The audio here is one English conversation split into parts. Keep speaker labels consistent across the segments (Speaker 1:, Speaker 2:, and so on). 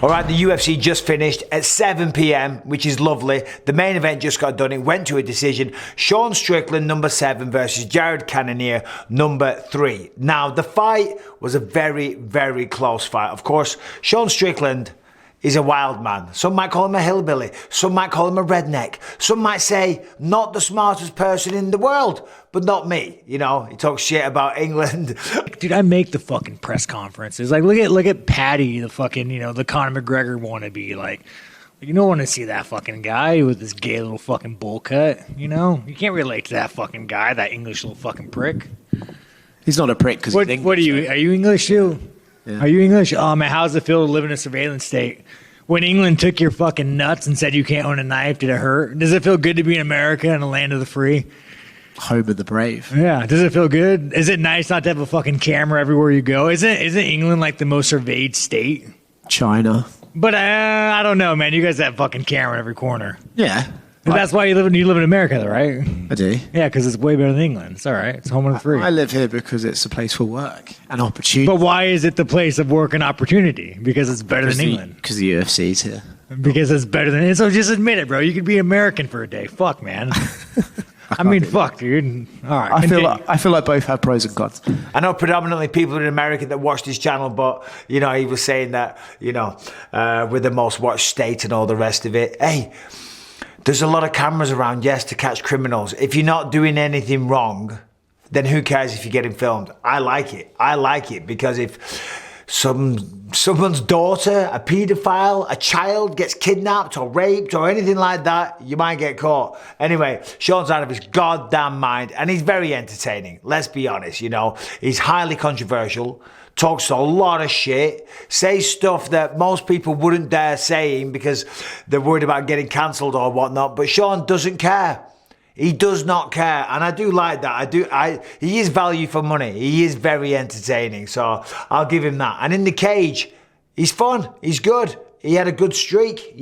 Speaker 1: All right, the UFC just finished at 7 p.m., which is lovely. The main event just got done. It went to a decision. Sean Strickland, number 7, versus Jared Cannonier, number 3. Now, the fight was a very, very close fight. Of course, Sean Strickland is a wild man. Some might call him a hillbilly. Some might call him a redneck. Some might say, not the smartest person in the world, but not me. You know, he talks shit about England.
Speaker 2: Dude, I make the fucking press conferences. Like, look at Patty, the fucking, the Conor McGregor wannabe. Like, you don't want to see that fucking guy with this gay little fucking bowl cut. You can't relate to that fucking guy, that English little fucking prick.
Speaker 3: He's not a prick because
Speaker 2: what are you? Are you English too? Yeah. Are you English? Oh man, how's it feel to live in a surveillance state? When England took your fucking nuts and said you can't own a knife, did it hurt? Does it feel good to be in America and the land of the free?
Speaker 3: Home of the brave.
Speaker 2: Yeah. Does it feel good? Is it nice not to have a fucking camera everywhere you go? Isn't England like the most surveyed state?
Speaker 3: China.
Speaker 2: But I don't know, man. You guys have fucking camera in every corner.
Speaker 3: Yeah.
Speaker 2: But that's why you live in America, though, right?
Speaker 3: I do.
Speaker 2: Yeah, because it's way better than England. It's all right. It's home of the free.
Speaker 3: I live here because it's a place for work and opportunity.
Speaker 2: But why is it the place of work and opportunity? Because it's better than England.
Speaker 3: Because the UFC's here.
Speaker 2: Because it's better than it. So just admit it, bro. You could be American for a day. Fuck, man. I mean, fuck, dude. All right.
Speaker 3: I feel like both have pros and cons.
Speaker 1: I know predominantly people in America that watch this channel, but, he was saying that, we're the most watched state and all the rest of it. Hey, there's a lot of cameras around, yes, to catch criminals. If you're not doing anything wrong, then who cares if you're getting filmed? I like it. I like it because if someone's daughter, a paedophile, a child gets kidnapped or raped or anything like that, you might get caught. Anyway, Sean's out of his goddamn mind and he's very entertaining. Let's be honest, He's highly controversial, talks a lot of shit, says stuff that most people wouldn't dare saying because they're worried about getting cancelled or whatnot. But Sean doesn't care. He does not care, and I do like that. He is value for money. He is very entertaining, so I'll give him that. And in the cage, he's fun. He's good. He had a good streak,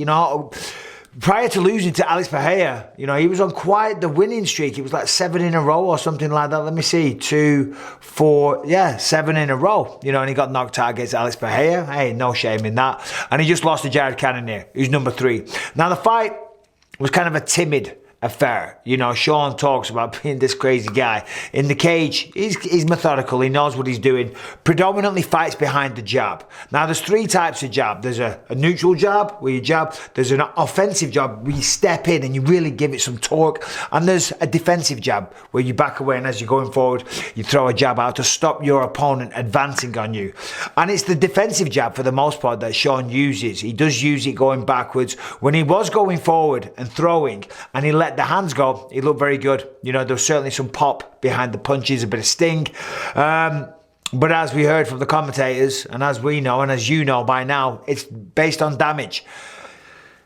Speaker 1: Prior to losing to Alex Pereira, he was on quite the winning streak. It was like 7 in a row or something like that. Let me see, 2, 4, 7 in a row. And he got knocked out against Alex Pereira. Hey, no shame in that. And he just lost to Jared Cannonier, who's number 3. Now the fight was kind of a timid affair. Sean talks about being this crazy guy. In the cage, he's methodical. He knows what he's doing. Predominantly fights behind the jab. Now, there's 3 types of jab. There's a neutral jab, where you jab. There's an offensive jab, where you step in and you really give it some torque. And there's a defensive jab, where you back away and as you're going forward, you throw a jab out to stop your opponent advancing on you. And it's the defensive jab, for the most part, that Sean uses. He does use it going backwards. When he was going forward and throwing, and he let the hands go, he looked very good. There was certainly some pop behind the punches, a bit of sting. But as we heard from the commentators, and as we know, and as you know by now, it's based on damage.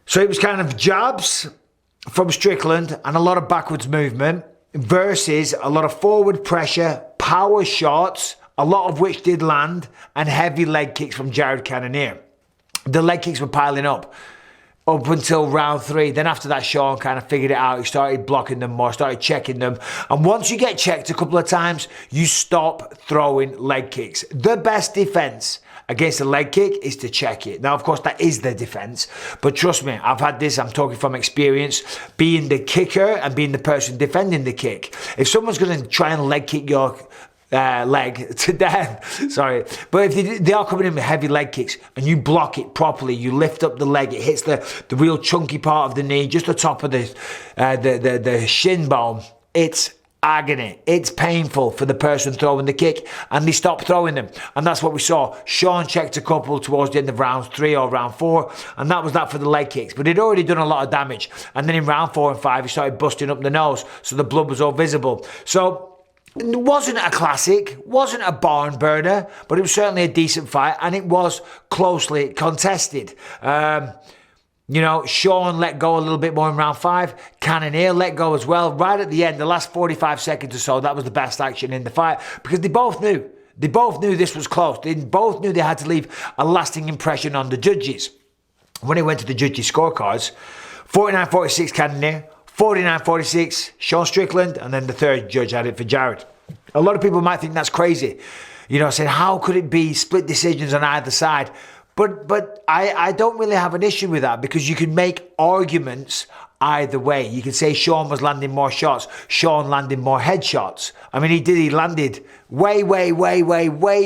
Speaker 1: So it was kind of jabs from Strickland and a lot of backwards movement versus a lot of forward pressure, power shots, a lot of which did land, and heavy leg kicks from Jared Cannonier. The leg kicks were piling up until round 3. Then after that, Sean kind of figured it out. He started blocking them more, started checking them. And once you get checked a couple of times, you stop throwing leg kicks. The best defense against a leg kick is to check it. Now, of course, that is the defense. But trust me, I've had this, I'm talking from experience, being the kicker and being the person defending the kick. If someone's going to try and leg kick your leg to death, sorry, but if they are coming in with heavy leg kicks and you block it properly, you lift up the leg, it hits the real chunky part of the knee, just the top of the shin bone, it's agony. It's painful for the person throwing the kick, and they stop throwing them. And that's what we saw. Sean checked a couple towards the end of round 3 or round 4, and that was that for the leg kicks. But he'd already done a lot of damage. And then in round 4 and 5, he started busting up the nose, so the blood was all visible. So it wasn't a classic, wasn't a barn burner, but it was certainly a decent fight, and it was closely contested. Sean let go a little bit more in round 5. Cannonier let go as well. Right at the end, the last 45 seconds or so, that was the best action in the fight, because they both knew. They both knew this was close. They both knew they had to leave a lasting impression on the judges. When it went to the judges' scorecards, 49-46 Cannonier, 49-46 Sean Strickland, and then the third judge had it for Jared. A lot of people might think that's crazy. Saying, how could it be split decisions on either side? But I don't really have an issue with that because you can make arguments either way. You can say Sean was landing more shots, Sean landing more headshots. I mean, he landed way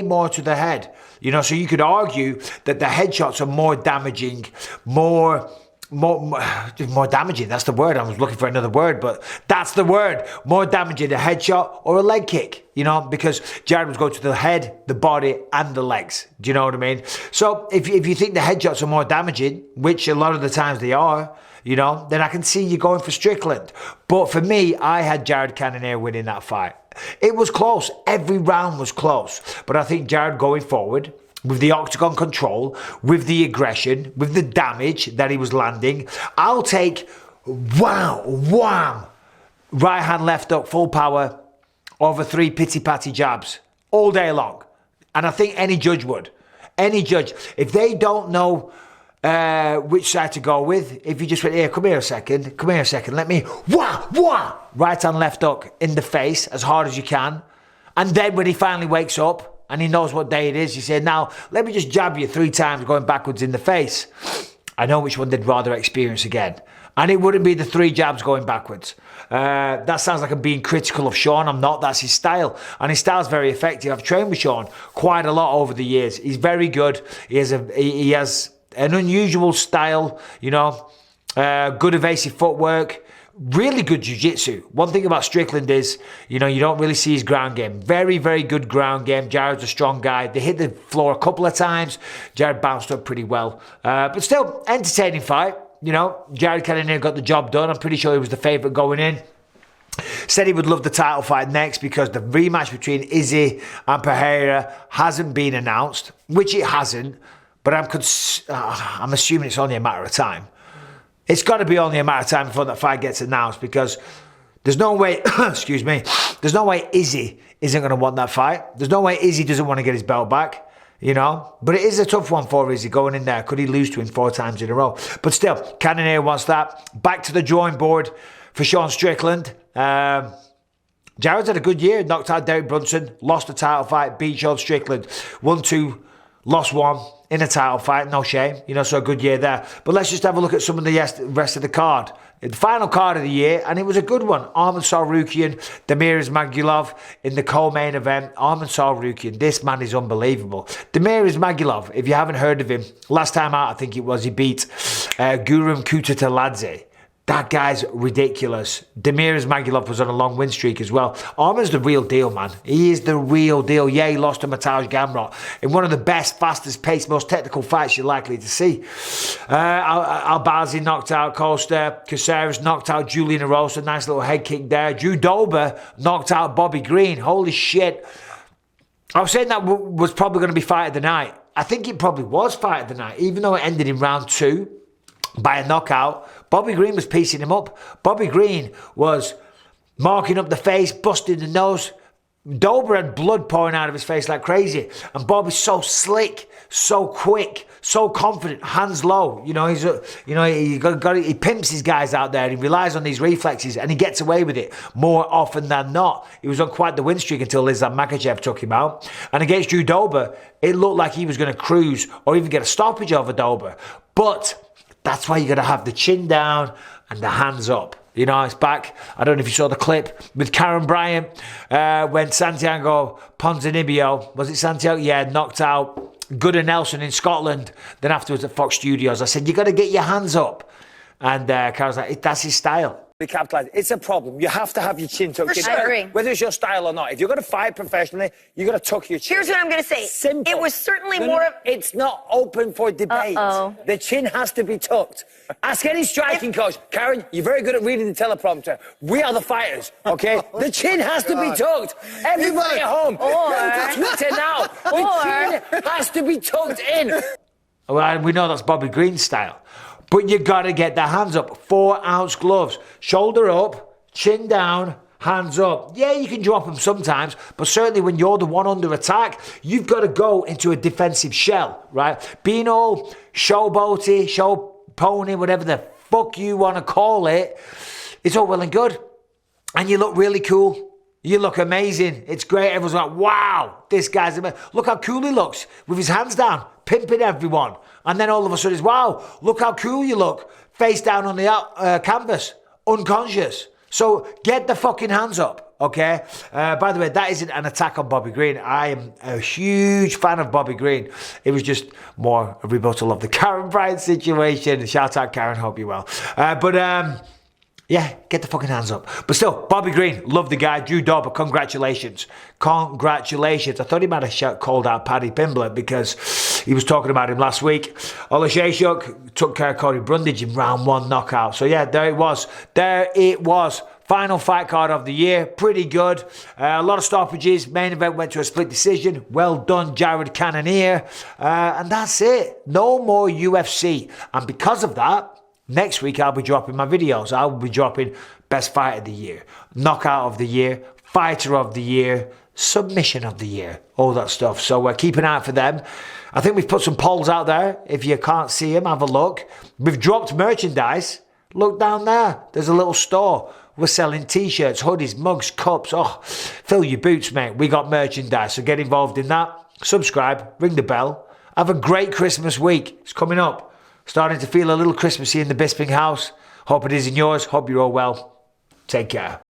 Speaker 1: more to the head. You know, so you could argue that the headshots are more damaging, more damaging. That's the word. I was looking for another word, but that's the word. More damaging, a headshot or a leg kick, you know, because Jared was going to the head, the body, and the legs. Do you know what I mean? So if you think the headshots are more damaging, which a lot of the times they are, you know, then I can see you going for Strickland. But for me, I had Jared Cannonier winning that fight. It was close. Every round was close. But I think Jared going forward, with the octagon control, with the aggression, with the damage that he was landing, I'll take wham, right hand, left hook, full power, over 3 pity-patty jabs all day long. And I think any judge would. Any judge. If they don't know which side to go with, if you just went, here, come here a second, let me, right hand, left hook in the face as hard as you can. And then when he finally wakes up, and he knows what day it is, he said, now, let me just jab you 3 times going backwards in the face. I know which one they'd rather experience again. And it wouldn't be the 3 jabs going backwards. That sounds like I'm being critical of Sean. I'm not. That's his style. And his style's very effective. I've trained with Sean quite a lot over the years. He's very good. He has an unusual style, you know, good evasive footwork. Really good jiu-jitsu. One thing about Strickland is, you know, you don't really see his ground game. Very good ground game. Jared's a strong guy. They hit the floor a couple of times. Jared bounced up pretty well. But still, entertaining fight. You know, Jared Cannonier got the job done. I'm pretty sure he was the favourite going in. Said he would love the title fight next because the rematch between Izzy and Pereira hasn't been announced, which it hasn't. But I'm assuming it's only a matter of time. It's got to be only a matter of time before that fight gets announced because there's no way, excuse me, there's no way Izzy isn't going to want that fight. There's no way Izzy doesn't want to get his belt back, you know. But it is a tough one for Izzy going in there. Could he lose to him 4 times in a row? But still, Cannonier wants that. Back to the drawing board for Sean Strickland. Jared's had a good year. Knocked out Derek Brunson, lost the title fight, beat Sean Strickland, 1-2, lost 1. In a title fight, no shame. You know, so a good year there. But let's just have a look at some of the rest of the card. The final card of the year, and it was a good one. Arman Tsarukyan, Demiris Magulov in the co-main event. Arman Tsarukyan, this man is unbelievable. Demiris Magulov, if you haven't heard of him, last time out, I think it was, he beat Guram Kutateladze. That guy's ridiculous. Demiris Magulov was on a long win streak as well. Arman's the real deal, man. He is the real deal. Yeah, he lost to Mateusz Gamrot in one of the best, fastest paced, most technical fights you're likely to see. Albazi knocked out Costa. Caceres knocked out Julian Erosa. Nice little head kick there. Drew Dober knocked out Bobby Green. Holy shit. I was saying that was probably going to be fight of the night. I think it probably was fight of the night, even though it ended in round 2 by a knockout. Bobby Green was piecing him up. Bobby Green was marking up the face, busting the nose. Dober had blood pouring out of his face like crazy. And Bobby's so slick, so quick, so confident, hands low. You know, he pimps his guys out there. He relies on these reflexes and he gets away with it more often than not. He was on quite the win streak until Islam Makhachev took him out. And against Drew Dober, it looked like he was going to cruise or even get a stoppage over Dober. But that's why you got to have the chin down and the hands up. You know, it's back. I don't know if you saw the clip with Karen Bryant when Santiago Ponzinibbio, was it Santiago? Yeah, knocked out Gooder Nelson in Scotland. Then afterwards at Fox Studios, I said, you got to get your hands up. And Karen's like, that's his style.
Speaker 4: Capitalize. It's a problem. You have to have your chin tucked in.
Speaker 5: I agree.
Speaker 4: Whether it's your style or not. If you're going to fight professionally, you got to tuck your chin.
Speaker 5: Here's what I'm going to say.
Speaker 4: Simple.
Speaker 5: It was certainly
Speaker 4: No,
Speaker 5: more of...
Speaker 4: It's not open for debate. The chin has to be tucked. Ask any striking coach. Karen, you're very good at reading the teleprompter. We are the fighters, okay? The chin has to be tucked. Everybody at home. That's Twitter now. The chin has to be tucked in.
Speaker 1: Well, we know that's Bobby Green's style. But you got to get the hands up. 4-ounce gloves. Shoulder up, chin down, hands up. Yeah, you can drop them sometimes, but certainly when you're the one under attack, you've got to go into a defensive shell, right? Being all showboaty, show pony, whatever the fuck you want to call it, it's all well and good. And you look really cool. You look amazing. It's great. Everyone's like, wow, this guy's amazing. Look how cool he looks with his hands down, pimping everyone. And then all of a sudden it's, wow, look how cool you look. Face down on the canvas, unconscious. So get the fucking hands up, okay? By the way, that isn't an attack on Bobby Green. I am a huge fan of Bobby Green. It was just more a rebuttal of the Karen Bryant situation. Shout out Karen, hope you're well. Yeah, get the fucking hands up. But still, Bobby Green, love the guy. Drew Dober, congratulations. Congratulations. I thought he might have called out Paddy Pimblett because he was talking about him last week. Olashaychuk took care of Cody Brundage in round 1 knockout. So yeah, there it was. There it was. Final fight card of the year. Pretty good. A lot of stoppages. Main event went to a split decision. Well done, Jared Cannonier. And that's it. No more UFC. And because of that, next week, I'll be dropping my videos. I'll be dropping Best Fight of the Year, Knockout of the Year, Fighter of the Year, Submission of the Year, all that stuff. So keep an eye out for them. I think we've put some polls out there. If you can't see them, have a look. We've dropped merchandise. Look down there. There's a little store. We're selling t-shirts, hoodies, mugs, cups. Oh, fill your boots, mate. We got merchandise. So get involved in that. Subscribe. Ring the bell. Have a great Christmas week. It's coming up. Starting to feel a little Christmassy in the Bisping house. Hope it is in yours. Hope you're all well. Take care.